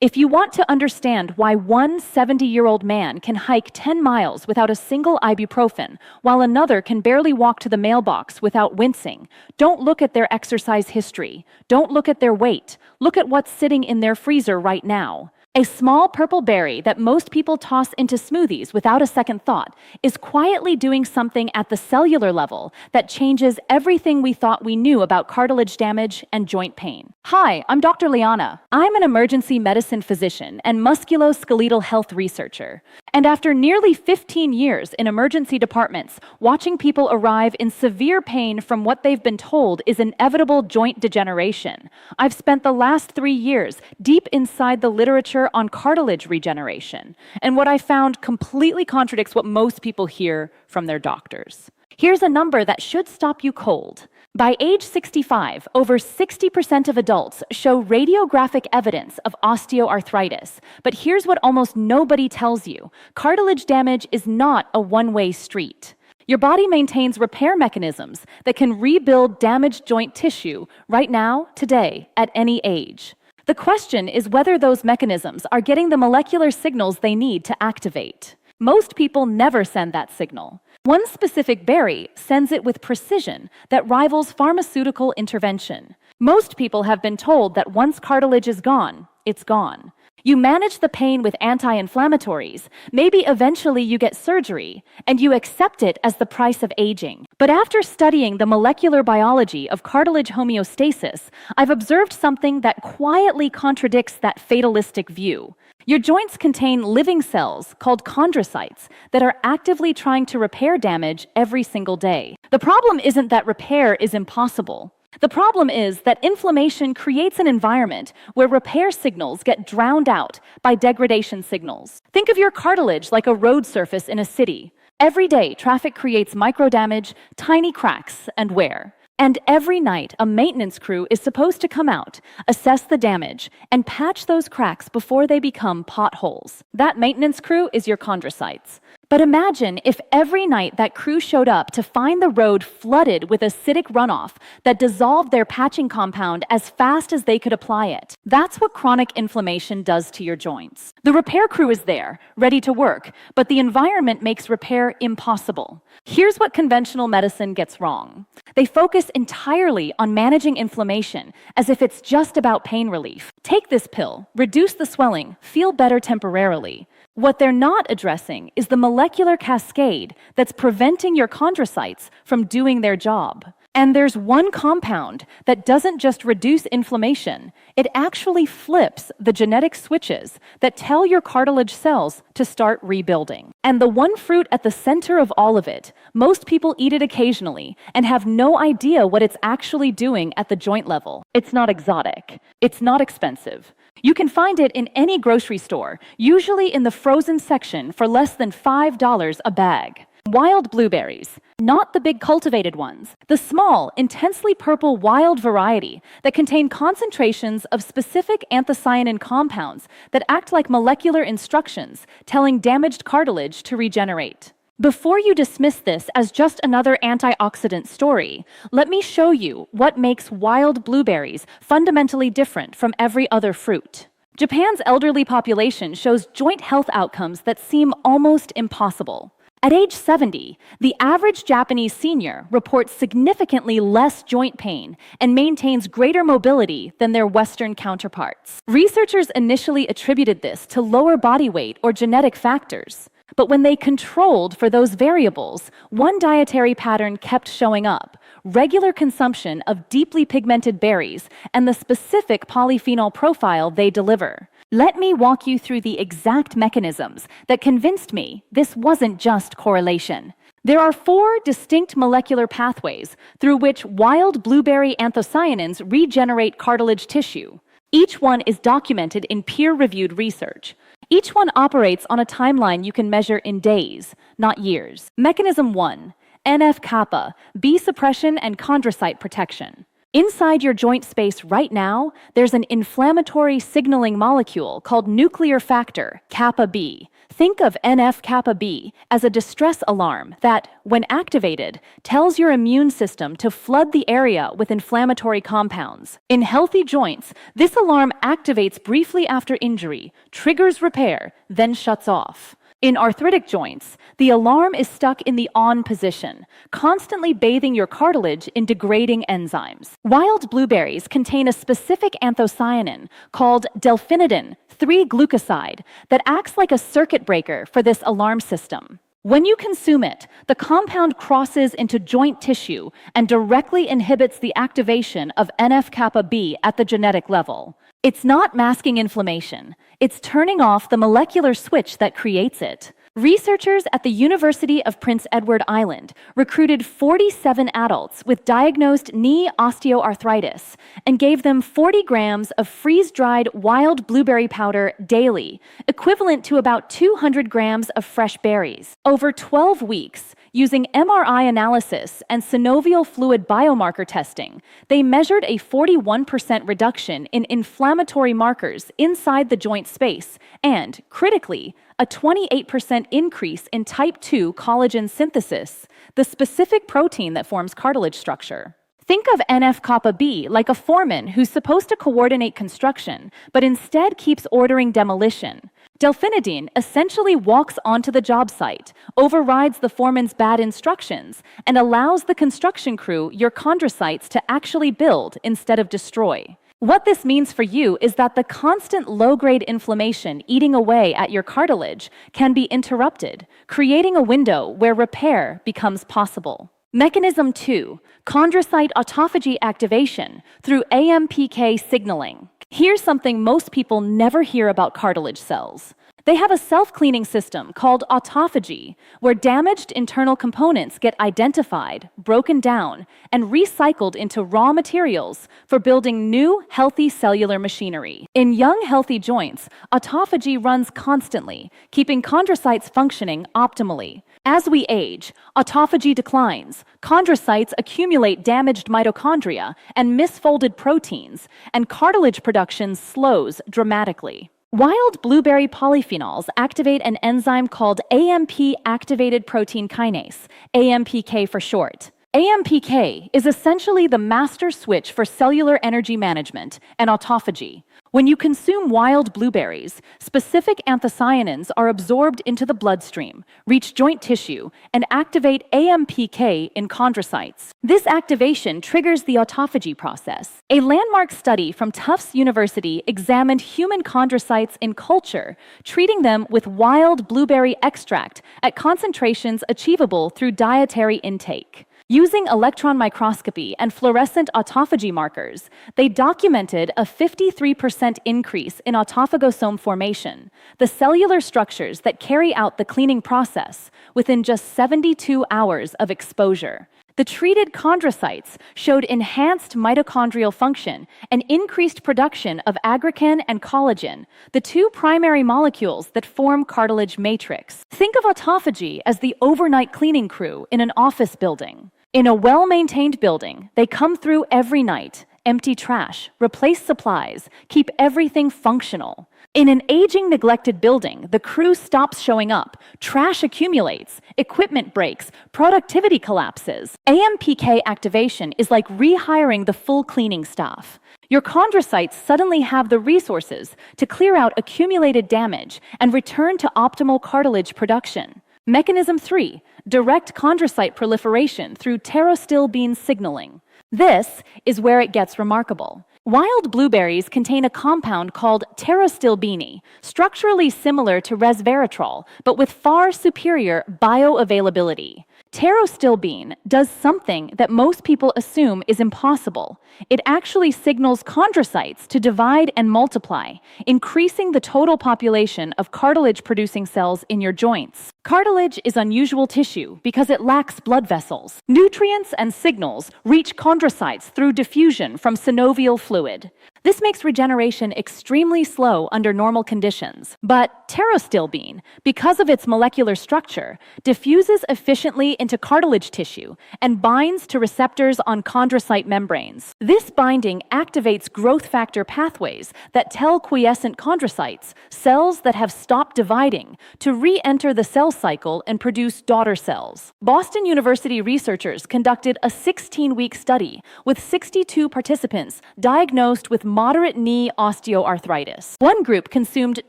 If you want to understand why one 70-year-old man can hike 10 miles without a single ibuprofen, while another can barely walk to the mailbox without wincing, don't look at their exercise history. Don't look at their weight. Look at what's sitting in their freezer right now. A small purple berry that most people toss into smoothies without a second thought is quietly doing something at the cellular level that changes everything we thought we knew about cartilage damage and joint pain. Hi, I'm Dr. Liana. I'm an emergency medicine physician and musculoskeletal health researcher. And after nearly 15 years in emergency departments, watching people arrive in severe pain from what they've been told is inevitable joint degeneration, I've spent the last 3 years deep inside the literature on cartilage regeneration, and what I found completely contradicts what most people hear from their doctors. Here's a number that should stop you cold. By age 65, over 60% of adults show radiographic evidence of osteoarthritis. But here's what almost nobody tells you. Cartilage damage is not a one-way street. Your body maintains repair mechanisms that can rebuild damaged joint tissue right now, today, at any age. The question is whether those mechanisms are getting the molecular signals they need to activate. Most people never send that signal. One specific berry sends it with precision that rivals pharmaceutical intervention. Most people have been told that once cartilage is gone, it's gone. You manage the pain with anti-inflammatories, maybe eventually you get surgery, and you accept it as the price of aging. But after studying the molecular biology of cartilage homeostasis, I've observed something that quietly contradicts that fatalistic view. Your joints contain living cells called chondrocytes that are actively trying to repair damage every single day. The problem isn't that repair is impossible. The problem is that inflammation creates an environment where repair signals get drowned out by degradation signals. Think of your cartilage like a road surface in a city. Every day, traffic creates microdamage, tiny cracks, and wear. And every night, a maintenance crew is supposed to come out, assess the damage, and patch those cracks before they become potholes. That maintenance crew is your chondrocytes. But imagine if every night that crew showed up to find the road flooded with acidic runoff that dissolved their patching compound as fast as they could apply it. That's what chronic inflammation does to your joints. The repair crew is there, ready to work, but the environment makes repair impossible. Here's what conventional medicine gets wrong. They focus entirely on managing inflammation as if it's just about pain relief. Take this pill, reduce the swelling, feel better temporarily. What they're not addressing is the molecular cascade that's preventing your chondrocytes from doing their job. And there's one compound that doesn't just reduce inflammation, it actually flips the genetic switches that tell your cartilage cells to start rebuilding. And the one fruit at the center of all of it, most people eat it occasionally and have no idea what it's actually doing at the joint level. It's not exotic. It's not expensive. You can find it in any grocery store, usually in the frozen section for less than $5 a bag. Wild blueberries, not the big cultivated ones, the small, intensely purple wild variety that contain concentrations of specific anthocyanin compounds that act like molecular instructions, telling damaged cartilage to regenerate. Before you dismiss this as just another antioxidant story, let me show you what makes wild blueberries fundamentally different from every other fruit. Japan's elderly population shows joint health outcomes that seem almost impossible. At age 70, the average Japanese senior reports significantly less joint pain and maintains greater mobility than their Western counterparts. Researchers initially attributed this to lower body weight or genetic factors. But when they controlled for those variables, one dietary pattern kept showing up: regular consumption of deeply pigmented berries and the specific polyphenol profile they deliver. Let me walk you through the exact mechanisms that convinced me this wasn't just correlation. There are 4 distinct molecular pathways through which wild blueberry anthocyanins regenerate cartilage tissue. Each one is documented in peer-reviewed research. Each one operates on a timeline you can measure in days, not years. Mechanism 1, NF-kappa, B suppression and chondrocyte protection. Inside your joint space right now, there's an inflammatory signaling molecule called nuclear factor, kappa B. Think of NF-kappa B as a distress alarm that, when activated, tells your immune system to flood the area with inflammatory compounds. In healthy joints, this alarm activates briefly after injury, triggers repair, then shuts off. In arthritic joints, the alarm is stuck in the on position, constantly bathing your cartilage in degrading enzymes. Wild blueberries contain a specific anthocyanin called delphinidin 3-glucoside that acts like a circuit breaker for this alarm system. When you consume it, the compound crosses into joint tissue and directly inhibits the activation of NF-kappa B at the genetic level. It's not masking inflammation, it's turning off the molecular switch that creates it. Researchers at the University of Prince Edward Island recruited 47 adults with diagnosed knee osteoarthritis and gave them 40 grams of freeze-dried wild blueberry powder daily, equivalent to about 200 grams of fresh berries. Over 12 weeks, using MRI analysis and synovial fluid biomarker testing, they measured a 41% reduction in inflammatory markers inside the joint space and, critically, a 28% increase in type 2 collagen synthesis, the specific protein that forms cartilage structure. Think of NF-kappa B like a foreman who's supposed to coordinate construction, but instead keeps ordering demolition. Delphinidin essentially walks onto the job site, overrides the foreman's bad instructions, and allows the construction crew, your chondrocytes, to actually build instead of destroy. What this means for you is that the constant low-grade inflammation eating away at your cartilage can be interrupted, creating a window where repair becomes possible. Mechanism 2, chondrocyte autophagy activation through AMPK signaling. Here's something most people never hear about cartilage cells. They have a self-cleaning system called autophagy, where damaged internal components get identified, broken down, and recycled into raw materials for building new, healthy cellular machinery. In young, healthy joints, autophagy runs constantly, keeping chondrocytes functioning optimally. As we age, autophagy declines, chondrocytes accumulate damaged mitochondria and misfolded proteins, and cartilage production slows dramatically. Wild blueberry polyphenols activate an enzyme called AMP-activated protein kinase, AMPK for short. AMPK is essentially the master switch for cellular energy management and autophagy. When you consume wild blueberries, specific anthocyanins are absorbed into the bloodstream, reach joint tissue, and activate AMPK in chondrocytes. This activation triggers the autophagy process. A landmark study from Tufts University examined human chondrocytes in culture, treating them with wild blueberry extract at concentrations achievable through dietary intake. Using electron microscopy and fluorescent autophagy markers, they documented a 53% increase in autophagosome formation, the cellular structures that carry out the cleaning process, within just 72 hours of exposure. The treated chondrocytes showed enhanced mitochondrial function and increased production of aggrecan and collagen, the two primary molecules that form cartilage matrix. Think of autophagy as the overnight cleaning crew in an office building. In a well-maintained building, they come through every night, empty trash, replace supplies, keep everything functional. In an aging, neglected building, the crew stops showing up, trash accumulates, equipment breaks, productivity collapses. AMPK activation is like rehiring the full cleaning staff. Your chondrocytes suddenly have the resources to clear out accumulated damage and return to optimal cartilage production. Mechanism 3, direct chondrocyte proliferation through pterostilbene signaling. This is where it gets remarkable. Wild blueberries contain a compound called pterostilbene, structurally similar to resveratrol, but with far superior bioavailability. Pterostilbene does something that most people assume is impossible. It actually signals chondrocytes to divide and multiply, increasing the total population of cartilage-producing cells in your joints. Cartilage is unusual tissue because it lacks blood vessels. Nutrients and signals reach chondrocytes through diffusion from synovial fluid. This makes regeneration extremely slow under normal conditions. But pterostilbene, because of its molecular structure, diffuses efficiently into cartilage tissue and binds to receptors on chondrocyte membranes. This binding activates growth factor pathways that tell quiescent chondrocytes, cells that have stopped dividing, to re-enter the cell cycle and produce daughter cells. Boston University researchers conducted a 16-week study with 62 participants diagnosed with moderate knee osteoarthritis. One group consumed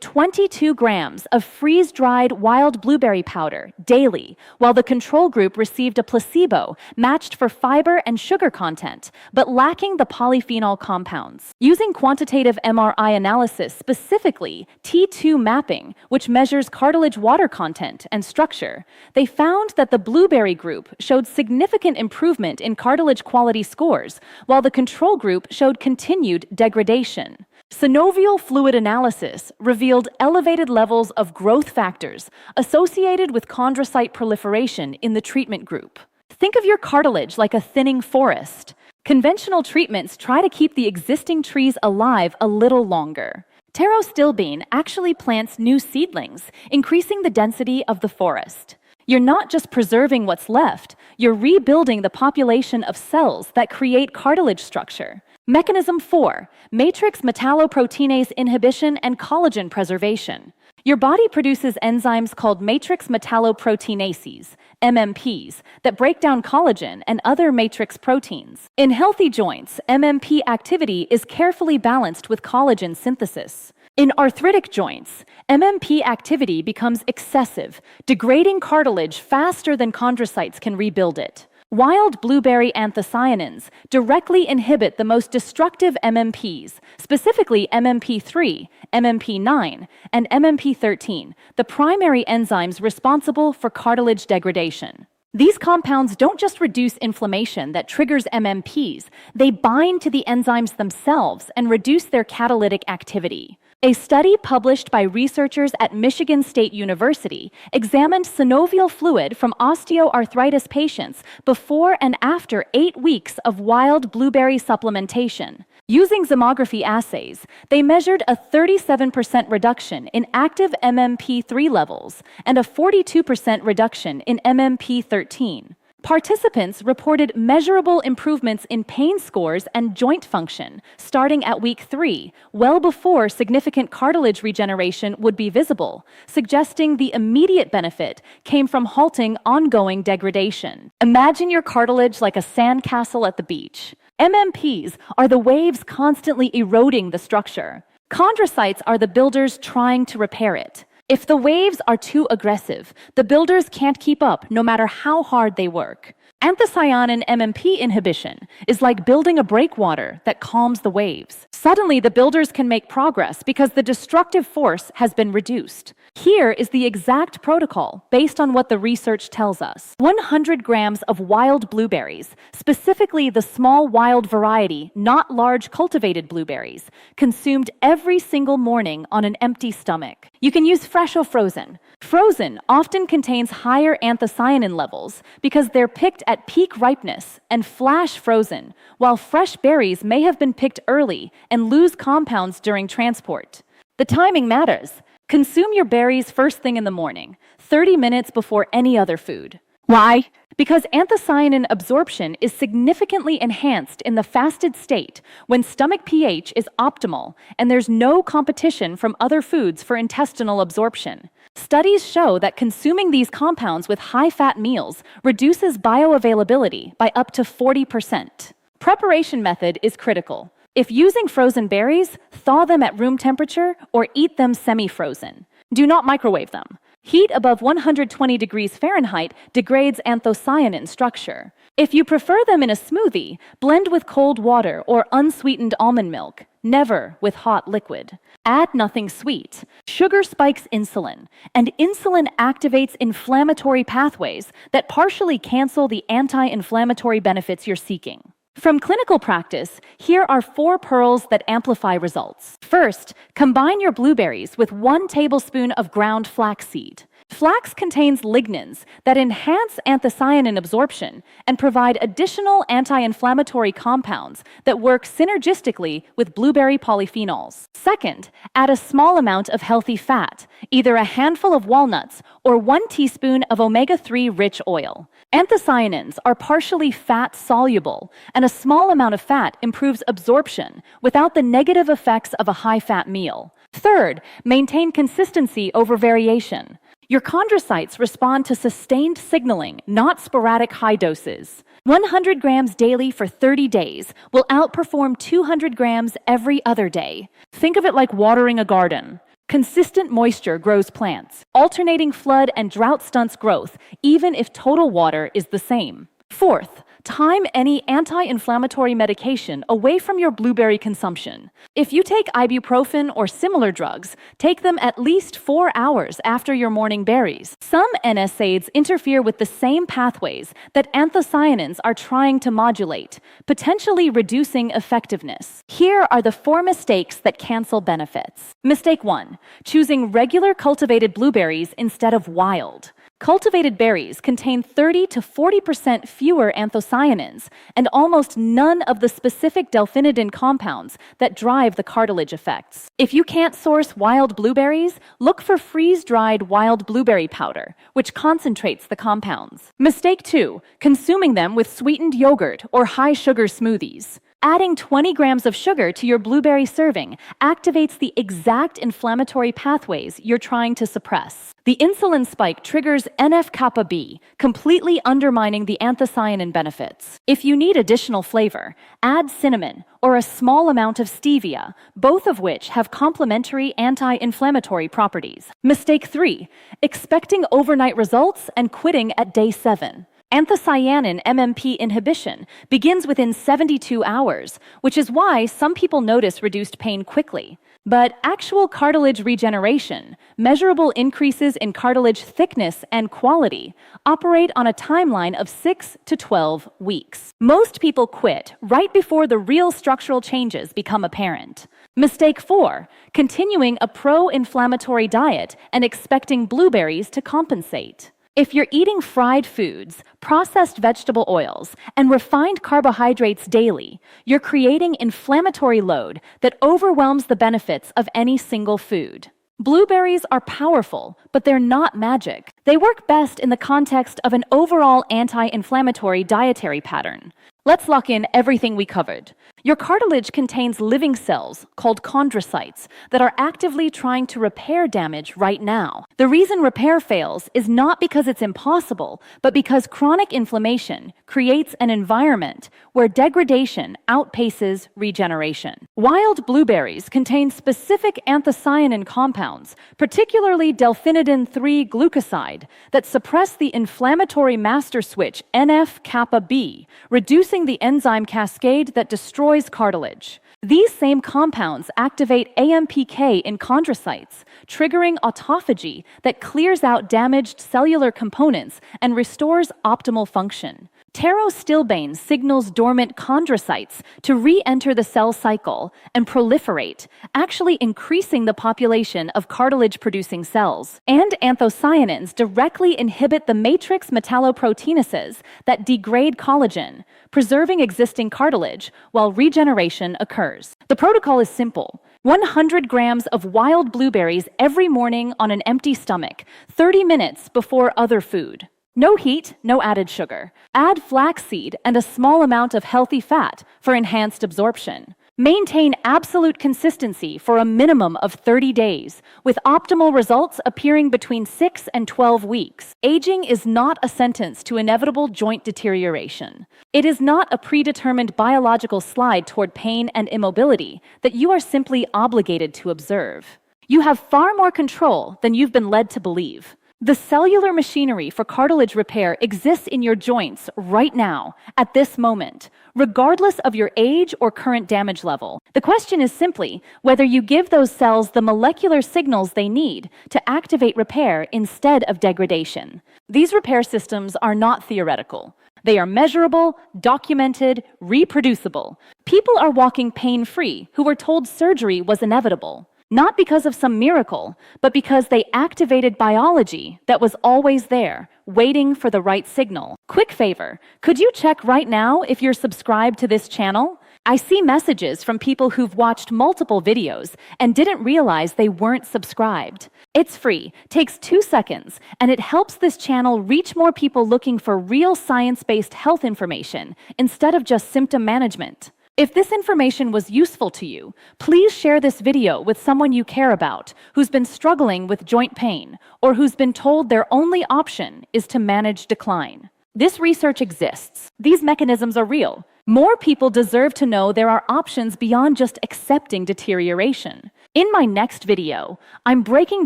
22 grams of freeze-dried wild blueberry powder daily, while the control group received a placebo matched for fiber and sugar content, but lacking the polyphenol compounds. Using quantitative MRI analysis, specifically T2 mapping, which measures cartilage water content and structure, they found that the blueberry group showed significant improvement in cartilage quality scores, while the control group showed continued degradation. Synovial fluid analysis revealed elevated levels of growth factors associated with chondrocyte proliferation in the treatment group. Think of your cartilage like a thinning forest. Conventional treatments try to keep the existing trees alive a little longer. Pterostilbene actually plants new seedlings, increasing the density of the forest. You're not just preserving what's left, you're rebuilding the population of cells that create cartilage structure. Mechanism 4, matrix metalloproteinase inhibition and collagen preservation. Your body produces enzymes called matrix metalloproteinases, MMPs, that break down collagen and other matrix proteins. In healthy joints, MMP activity is carefully balanced with collagen synthesis. In arthritic joints, MMP activity becomes excessive, degrading cartilage faster than chondrocytes can rebuild it. Wild blueberry anthocyanins directly inhibit the most destructive MMPs, specifically MMP3, MMP9, and MMP13, the primary enzymes responsible for cartilage degradation. These compounds don't just reduce inflammation that triggers MMPs, they bind to the enzymes themselves and reduce their catalytic activity. A study published by researchers at Michigan State University examined synovial fluid from osteoarthritis patients before and after 8 weeks of wild blueberry supplementation. Using zymography assays, they measured a 37% reduction in active MMP3 levels and a 42% reduction in MMP13. Participants reported measurable improvements in pain scores and joint function starting at week 3, well before significant cartilage regeneration would be visible, suggesting the immediate benefit came from halting ongoing degradation. Imagine your cartilage like a sandcastle at the beach. MMPs are the waves constantly eroding the structure. Chondrocytes are the builders trying to repair it. If the waves are too aggressive, the builders can't keep up no matter how hard they work. Anthocyanin MMP inhibition is like building a breakwater that calms the waves. Suddenly, the builders can make progress because the destructive force has been reduced. Here is the exact protocol based on what the research tells us. 100 grams of wild blueberries, specifically the small wild variety, not large cultivated blueberries, consumed every single morning on an empty stomach. You can use fresh or frozen. Frozen often contains higher anthocyanin levels because they're picked at peak ripeness and flash frozen, while fresh berries may have been picked early and lose compounds during transport. The timing matters. Consume your berries first thing in the morning, 30 minutes before any other food. Why? Because anthocyanin absorption is significantly enhanced in the fasted state when stomach pH is optimal and there's no competition from other foods for intestinal absorption. Studies show that consuming these compounds with high-fat meals reduces bioavailability by up to 40%. Preparation method is critical. If using frozen berries, thaw them at room temperature or eat them semi-frozen. Do not microwave them. Heat above 120 degrees Fahrenheit degrades anthocyanin structure. If you prefer them in a smoothie, blend with cold water or unsweetened almond milk, never with hot liquid. Add nothing sweet. Sugar spikes insulin, and insulin activates inflammatory pathways that partially cancel the anti-inflammatory benefits you're seeking. From clinical practice, here are 4 pearls that amplify results. First, combine your blueberries with 1 tablespoon of ground flaxseed. Flax contains lignans that enhance anthocyanin absorption and provide additional anti-inflammatory compounds that work synergistically with blueberry polyphenols. Second, add a small amount of healthy fat, either a handful of walnuts or 1 teaspoon of omega-3 rich oil. Anthocyanins are partially fat-soluble, and a small amount of fat improves absorption without the negative effects of a high-fat meal. Third, maintain consistency over variation. Your chondrocytes respond to sustained signaling, not sporadic high doses. 100 grams daily for 30 days will outperform 200 grams every other day. Think of it like watering a garden. Consistent moisture grows plants. Alternating flood and drought stunts growth, even if total water is the same. Fourth, time any anti-inflammatory medication away from your blueberry consumption. If you take ibuprofen or similar drugs, take them at least 4 hours after your morning berries. Some NSAIDs interfere with the same pathways that anthocyanins are trying to modulate, potentially reducing effectiveness. Here are the 4 mistakes that cancel benefits. Mistake 1. Choosing regular cultivated blueberries instead of wild. Cultivated berries contain 30 to 40% fewer anthocyanins and almost none of the specific delphinidin compounds that drive the cartilage effects. If you can't source wild blueberries, look for freeze-dried wild blueberry powder, which concentrates the compounds. Mistake 2. Consuming them with sweetened yogurt or high-sugar smoothies. Adding 20 grams of sugar to your blueberry serving activates the exact inflammatory pathways you're trying to suppress. The insulin spike triggers NF-kappa B, completely undermining the anthocyanin benefits. If you need additional flavor, add cinnamon or a small amount of stevia, both of which have complementary anti-inflammatory properties. Mistake 3. Expecting overnight results and quitting at day 7. Anthocyanin MMP inhibition begins within 72 hours, which is why some people notice reduced pain quickly. But actual cartilage regeneration, measurable increases in cartilage thickness and quality, operate on a timeline of 6 to 12 weeks. Most people quit right before the real structural changes become apparent. Mistake 4. Continuing a pro-inflammatory diet and expecting blueberries to compensate. If you're eating fried foods, processed vegetable oils, and refined carbohydrates daily, you're creating inflammatory load that overwhelms the benefits of any single food. Blueberries are powerful, but they're not magic. They work best in the context of an overall anti-inflammatory dietary pattern. Let's lock in everything we covered. Your cartilage contains living cells, called chondrocytes, that are actively trying to repair damage right now. The reason repair fails is not because it's impossible, but because chronic inflammation creates an environment where degradation outpaces regeneration. Wild blueberries contain specific anthocyanin compounds, particularly delphinidin-3 glucoside, that suppress the inflammatory master switch NF-kappa B, reducing the enzyme cascade that destroys cartilage. These same compounds activate AMPK in chondrocytes, triggering autophagy that clears out damaged cellular components and restores optimal function. Pterostilbene signals dormant chondrocytes to re-enter the cell cycle and proliferate, actually increasing the population of cartilage-producing cells. And anthocyanins directly inhibit the matrix metalloproteinases that degrade collagen, preserving existing cartilage while regeneration occurs. The protocol is simple. 100 grams of wild blueberries every morning on an empty stomach, 30 minutes before other food. No heat, no added sugar. Add flaxseed and a small amount of healthy fat for enhanced absorption. Maintain absolute consistency for a minimum of 30 days, with optimal results appearing between 6 and 12 weeks. Aging is not a sentence to inevitable joint deterioration. It is not a predetermined biological slide toward pain and immobility that you are simply obligated to observe. You have far more control than you've been led to believe. The cellular machinery for cartilage repair exists in your joints right now, at this moment, regardless of your age or current damage level. The question is simply whether you give those cells the molecular signals they need to activate repair instead of degradation. These repair systems are not theoretical. They are measurable, documented, reproducible. People are walking pain-free who were told surgery was inevitable. Not because of some miracle, but because they activated biology that was always there, waiting for the right signal. Quick favor, could you check right now if you're subscribed to this channel? I see messages from people who've watched multiple videos and didn't realize they weren't subscribed. It's free, takes 2 seconds, and it helps this channel reach more people looking for real science-based health information instead of just symptom management. If this information was useful to you, please share this video with someone you care about who's been struggling with joint pain or who's been told their only option is to manage decline. This research exists. These mechanisms are real. More people deserve to know there are options beyond just accepting deterioration. In my next video, I'm breaking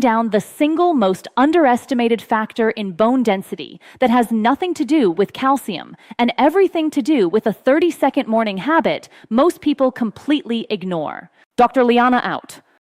down the single most underestimated factor in bone density that has nothing to do with calcium and everything to do with a 30-second morning habit most people completely ignore. Dr. Liana out.